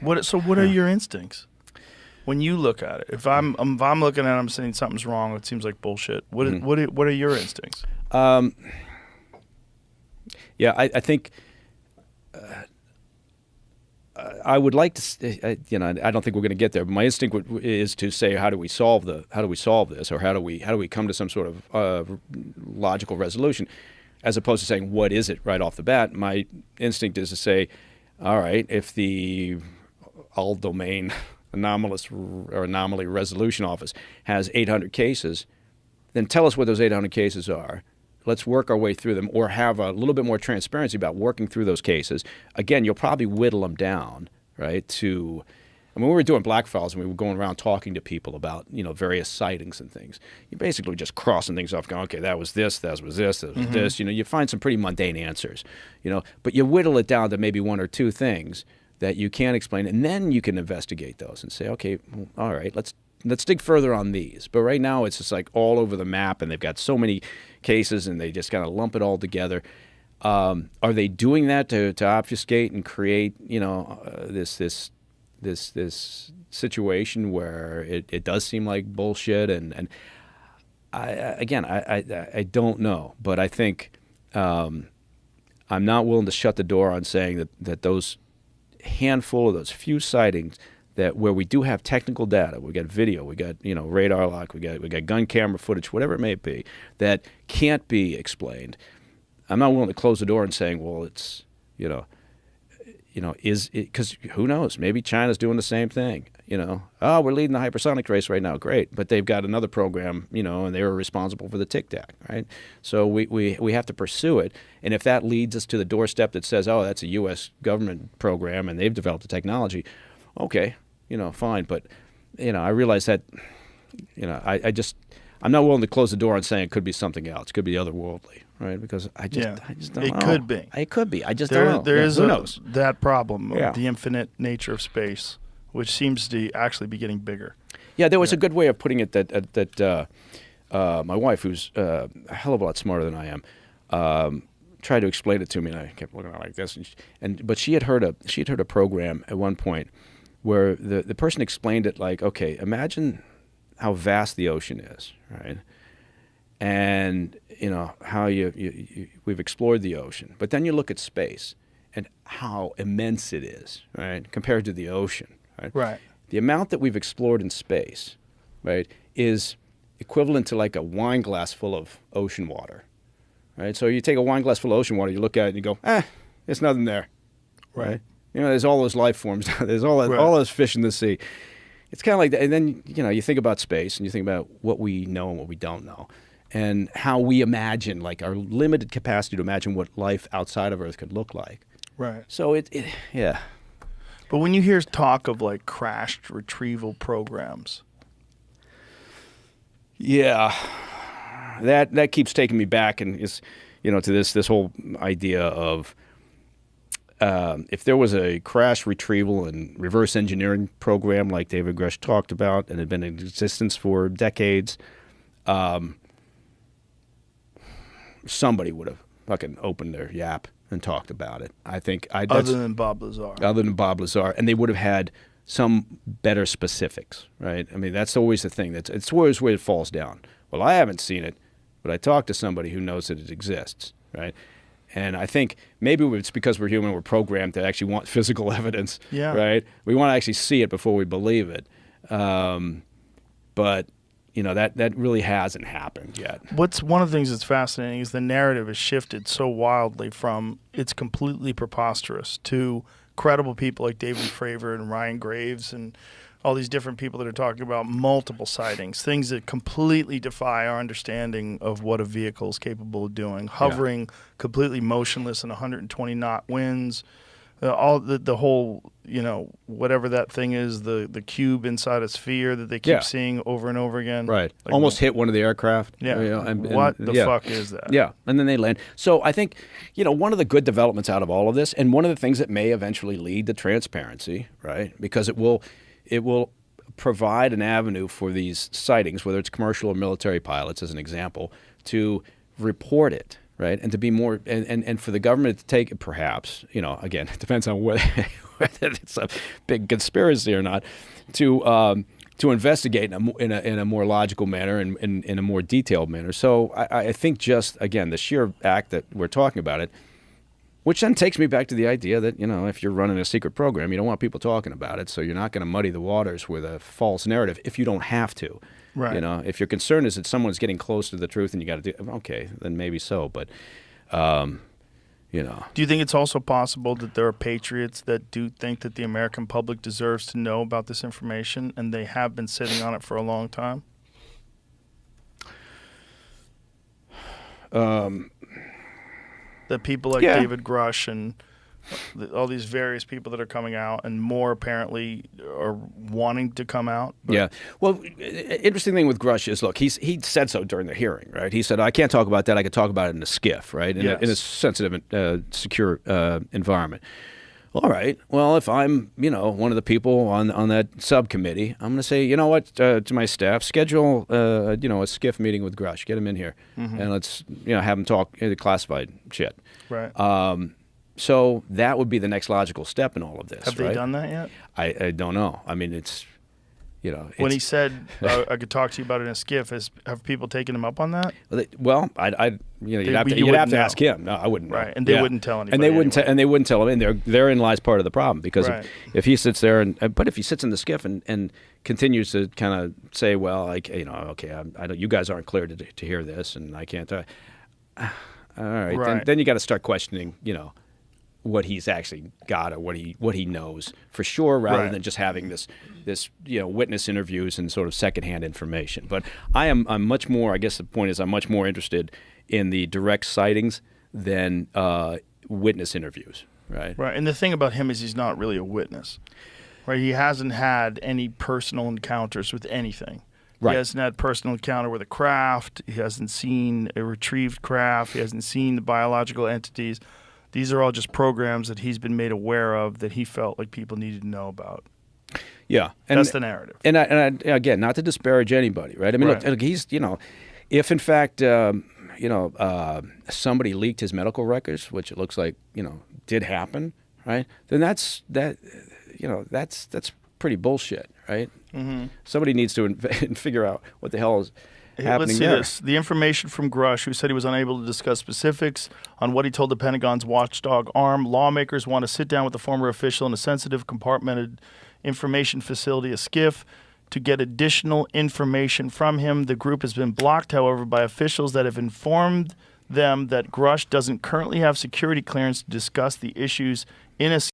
What are your instincts when you look at it? If I'm looking at it, I'm saying something's wrong. It seems like bullshit. What are your instincts? Yeah, I think I would like to, I don't think we're going to get there. But my instinct is to say, how do we solve this, or how do we come to some sort of logical resolution, as opposed to saying what is it right off the bat. My instinct is to say, all right, if the all domain anomaly resolution office has 800 cases, then tell us what those 800 cases are. Let's work our way through them, or have a little bit more transparency about working through those cases. Again, you'll probably whittle them down, right? I mean, we were doing Black Files and we were going around talking to people about, various sightings and things. You're basically just crossing things off, going, okay, that was this, that was this, that was this. You find some pretty mundane answers, but you whittle it down to maybe one or two things that you can explain, and then you can investigate those and say, okay, well, all right, let's dig further on these. But right now it's just like all over the map, and they've got so many cases, and they just kind of lump it all together. Are they doing that to obfuscate and create, this situation where it does seem like bullshit? And I don't know, but I think I'm not willing to shut the door on saying that those handful of those few sightings where we do have technical data, we got video, we got radar lock, we got gun camera footage, whatever it may be, that can't be explained. I'm not willing to close the door and saying, well, it's is it, because who knows? Maybe China's doing the same thing. Oh, we're leading the hypersonic race right now, great, but they've got another program, and they were responsible for the Tic Tac, right? So we have to pursue it, and if that leads us to the doorstep that says, oh, that's a U.S. government program and they've developed the technology, okay. Fine, but I realize that, I'm not willing to close the door on saying it could be something else. It could be otherworldly, right? Because I just don't know. It could be. It could be. I just don't know. There is who knows? That problem, the infinite nature of space, which seems to actually be getting bigger. Yeah, there was a good way of putting it that my wife, who's a hell of a lot smarter than I am, tried to explain it to me, and I kept looking at it like this. But she had heard a program at one point where the person explained it like, okay, imagine how vast the ocean is, right? And how we've explored the ocean, but then you look at space and how immense it is, right, compared to the ocean, right? Right. The amount that we've explored in space, right, is equivalent to like a wine glass full of ocean water, right? So you take a wine glass full of ocean water, you look at it and you go, there's nothing there, right? There's all those life forms. There's all those fish in the sea. It's kind of like that. And then, you think about space and you think about what we know and what we don't know, and how we imagine, like our limited capacity to imagine what life outside of Earth could look like. Right. So yeah. But when you hear talk of like crashed retrieval programs. Yeah. That keeps taking me back and is, to this whole idea of, if there was a crash retrieval and reverse engineering program like David Grush talked about and had been in existence for decades, somebody would have fucking opened their yap and talked about it. I think other than Bob Lazar. Other than Bob Lazar, and they would have had some better specifics, right? I mean, that's always the thing. It's always where it falls down. Well, I haven't seen it, but I talked to somebody who knows that it exists, right? And I think maybe it's because we're human, we're programmed to actually want physical evidence, right? We want to actually see it before we believe it. But, that really hasn't happened yet. What's one of the things that's fascinating is the narrative has shifted so wildly from it's completely preposterous to credible people like David Fravor and Ryan Graves and all these different people that are talking about multiple sightings, things that completely defy our understanding of what a vehicle is capable of doing, hovering completely motionless in 120 knot winds, all the whole, whatever that thing is, the cube inside a sphere that they keep seeing over and over again. Right. Like almost hit one of the aircraft. Yeah. What the fuck is that? Yeah. And then they land. So I think, one of the good developments out of all of this, and one of the things that may eventually lead to transparency, right, because it will provide an avenue for these sightings, whether it's commercial or military pilots, as an example, to report it, right? And to be more, and for the government to take it, perhaps, again, it depends on whether it's a big conspiracy or not, to investigate in a more logical manner and in a more detailed manner. So I think just, again, the sheer act that we're talking about it, which then takes me back to the idea that, if you're running a secret program, you don't want people talking about it, so you're not going to muddy the waters with a false narrative if you don't have to. Right. If your concern is that someone's getting close to the truth and you got to do, okay, then maybe so. But, Do you think it's also possible that there are patriots that do think that the American public deserves to know about this information, and they have been sitting on it for a long time? That people like David Grush and all these various people that are coming out, and more apparently are wanting to come out. Yeah. Well, interesting thing with Grush is, look, he said so during the hearing, right? He said, I can't talk about that. I could talk about it in a skiff, right? In a sensitive, secure environment. All right. Well, if I'm, one of the people on that subcommittee, I'm going to say, you know what, to my staff, schedule, a skiff meeting with Grush. Get him in here, and let's, have him talk classified shit. Right. So that would be the next logical step in all of this. Have they done that yet? I don't know. I mean, it's. When he said I could talk to you about it in a skiff, have people taken him up on that? Well, you'd have to ask him. No, I wouldn't. Right, and they wouldn't tell anybody. And they wouldn't tell him. And therein lies part of the problem, because if he sits there but if he sits in the skiff and continues to kind of say, well, okay, you guys aren't clear to hear this, and I can't. All right, then you got to start questioning, what he's actually got or what he knows for sure, rather than just having this witness interviews and sort of secondhand information. But I'm much more, I guess the point is, I'm much more interested in the direct sightings than witness interviews, right? Right. And the thing about him is he's not really a witness, right? He hasn't had any personal encounters with anything. Right. He hasn't had personal encounter with a craft. He hasn't seen a retrieved craft. He hasn't seen the biological entities. These are all just programs that he's been made aware of that he felt like people needed to know about. Yeah. That's the narrative. And again, not to disparage anybody, right? I mean, look, he's, if in fact, somebody leaked his medical records, which it looks like, did happen, right? Then that's pretty bullshit, right? Mm-hmm. Somebody needs to figure out what the hell is happening. Let's see this. The information from Grush, who said he was unable to discuss specifics on what he told the Pentagon's watchdog arm. Lawmakers want to sit down with the former official in a sensitive, compartmented information facility, a SCIF, to get additional information from him. The group has been blocked, however, by officials that have informed them that Grush doesn't currently have security clearance to discuss the issues in a